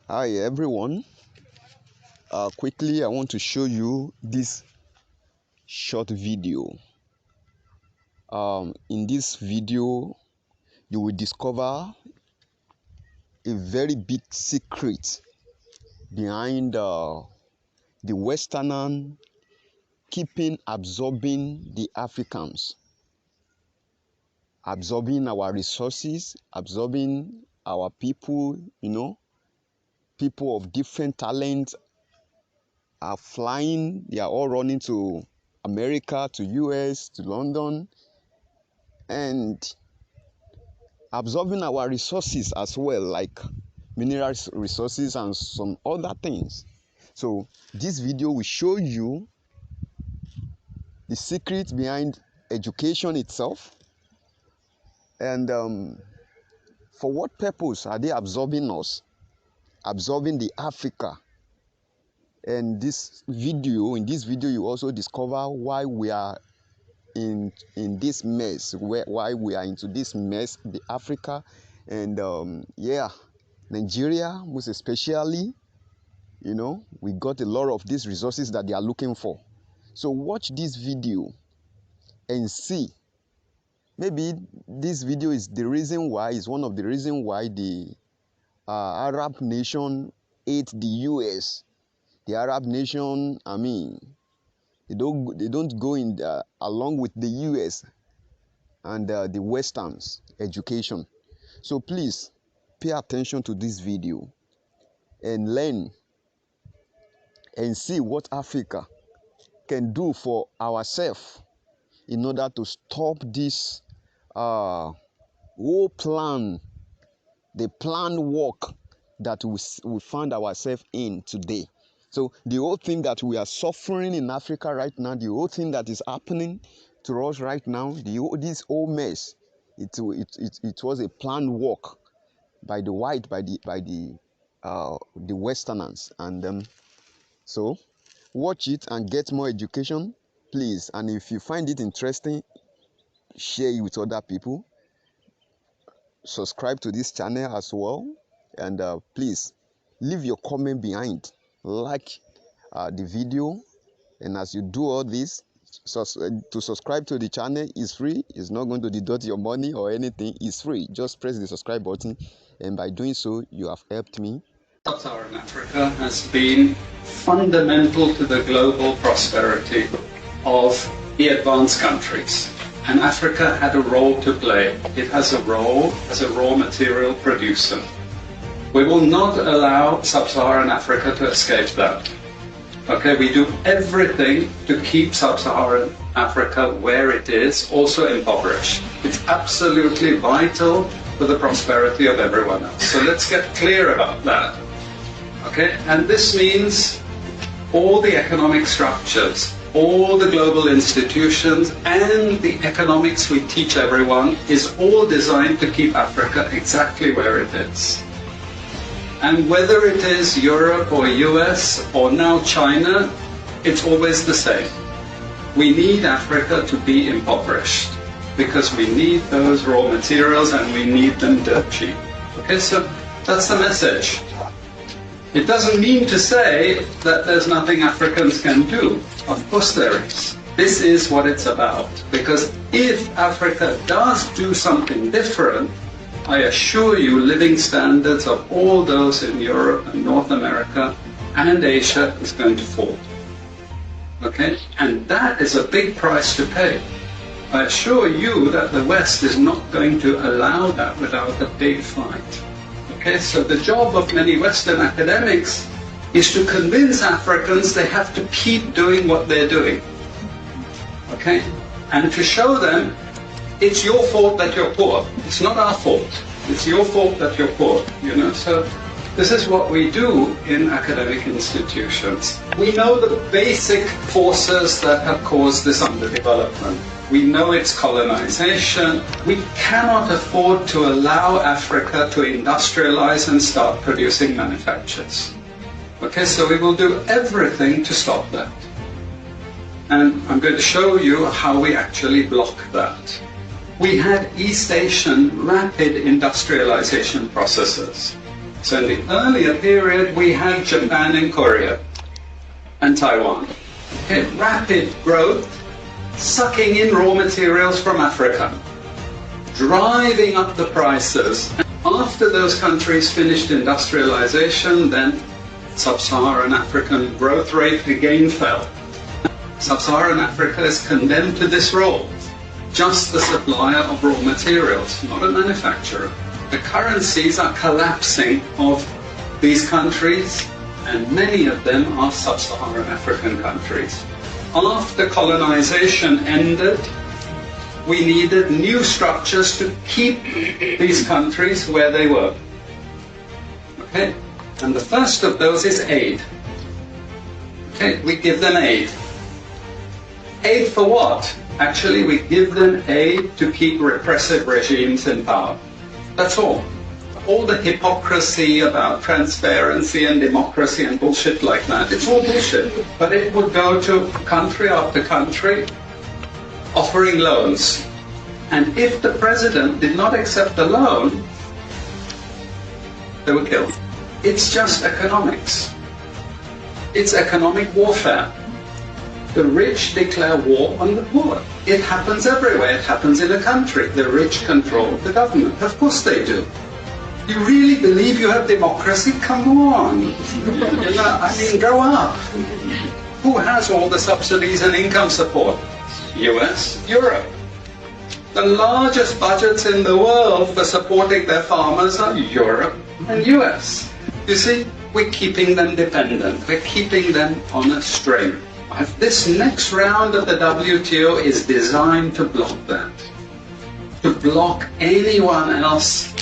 Hi everyone. Quickly, I want to show you this short video. In this video, you will discover a very big secret behind the Westerner keeping absorbing the Africans, absorbing our resources, absorbing our people. People of different talents are flying. They are all running to America, to US, to London, and absorbing our resources as well, like mineral resources and some other things. So this video will show you the secret behind education itself, and for what purpose are they absorbing us, absorbing the Africa. And in this video you also discover why we are in this mess, why we are into this mess, the Africa, and Nigeria most especially. We got a lot of these resources that they are looking for. So watch this video and see. Maybe this video is one of the reasons why the Arab nation hate the US. The Arab nation, they don't go in along with the US and the Western's education. So please pay attention to this video and learn and see what Africa can do for ourselves in order to stop this whole plan, the planned work that we find ourselves in today. So the whole thing that we are suffering in Africa right now, the whole thing that is happening to us right now, this whole mess, it was a planned work by the Westerners, and so watch it and get more education, please. And if you find it interesting, share it with other people. Subscribe to this channel as well, and please leave your comment behind. Like the video, and as you do all this, to subscribe to the channel is free. It's not going to deduct your money or anything. It's free. Just press the subscribe button, and by doing so, you have helped me. Sub-Saharan Africa has been fundamental to the global prosperity of the advanced countries. And Africa had a role to play. It has a role as a raw material producer. We will not allow Sub-Saharan Africa to escape that. Okay, we do everything to keep Sub-Saharan Africa where it is, also impoverished. It's absolutely vital for the prosperity of everyone else. So let's get clear about that. Okay, and this means all the economic structures, all the global institutions, and the economics we teach everyone is all designed to keep Africa exactly where it is. And whether it is Europe or US or now China, it's always the same. We need Africa to be impoverished because we need those raw materials and we need them dirt cheap. Okay, so that's the message. It doesn't mean to say that there's nothing Africans can do. Of course there is. This is what it's about. Because if Africa does do something different, I assure you living standards of all those in Europe and North America and Asia is going to fall. Okay? And that is a big price to pay. I assure you that the West is not going to allow that without a big fight. Okay, so the job of many Western academics is to convince Africans they have to keep doing what they're doing. Okay? And to show them it's your fault that you're poor. It's not our fault. It's your fault that you're poor. So this is what we do in academic institutions. We know the basic forces that have caused this underdevelopment. We know it's colonization. We cannot afford to allow Africa to industrialize and start producing manufactures. Okay, so we will do everything to stop that. And I'm going to show you how we actually block that. We had East Asian rapid industrialization processes. So in the earlier period, we had Japan and Korea and Taiwan. Okay, rapid growth, sucking in raw materials from Africa, driving up the prices. After those countries finished industrialization, then sub-Saharan African growth rate again fell. Sub-Saharan Africa is condemned to this role, just the supplier of raw materials, not a manufacturer. The currencies are collapsing of these countries, and many of them are sub-Saharan African countries. After colonization ended, we needed new structures to keep these countries where they were. Okay? And the first of those is aid. Okay, we give them aid. Aid for what? Actually, we give them aid to keep repressive regimes in power. That's all. All the hypocrisy about transparency and democracy and bullshit like that, it's all bullshit. But it would go to country after country offering loans. And if the president did not accept the loan, they were killed. It's just economics. It's economic warfare. The rich declare war on the poor. It happens everywhere. It happens in a country. The rich control the government. Of course they do. You really believe you have democracy? Come on. Grow up. Who has all the subsidies and income support? US, Europe. The largest budgets in the world for supporting their farmers are Europe and US. You see, we're keeping them dependent. We're keeping them on a strain. This next round of the WTO is designed to block that. To block anyone else